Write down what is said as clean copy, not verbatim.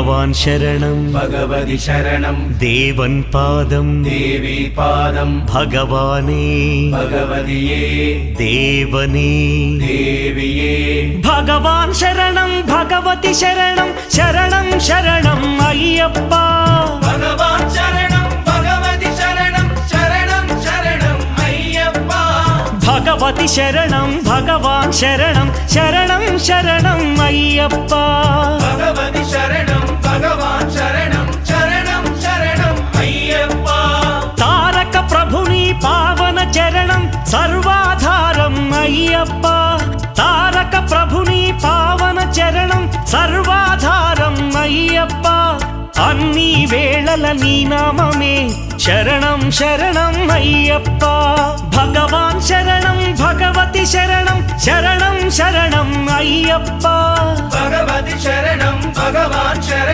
ഭഗവാൻ ശരണം ഭഗവതി ശരണം ദേവൻ പാദം ദേവി പാദം ഭഗവാനേ ഭഗവതിയേ ദേവനേ ദേവിയേ ഭഗവാൻ ശരണം ഭഗവതി ശരണം ശരണം ശരണം അയ്യപ്പ ഭഗവാൻ ശരണം ഭഗവതി ശരണം ശരണം ശരണം അയ്യപ്പ ഭഗവതി ശരണം ഭഗവാൻ ശരണം ശരണം ശരണം അയ്യപ്പ ഭഗവതി ശരണം ഭഗവാൻ ശരണം ശരണം ശരണം അയ്യപ്പ താരക ప్రభుని పావన చరణం సర్వాధారం అయ్యప్ప తారక ప్రభుని పావన చరణం సర్వాధారం అయ్యప్ప అన్ని వేళల నీ నామమే శరణం శరణం అయ్యప్ప భగవాన్ శరణం భగవతి శరణం శరణం శరణం అయ్యప్ప భగవతి శరణం భగవాన్ శరణం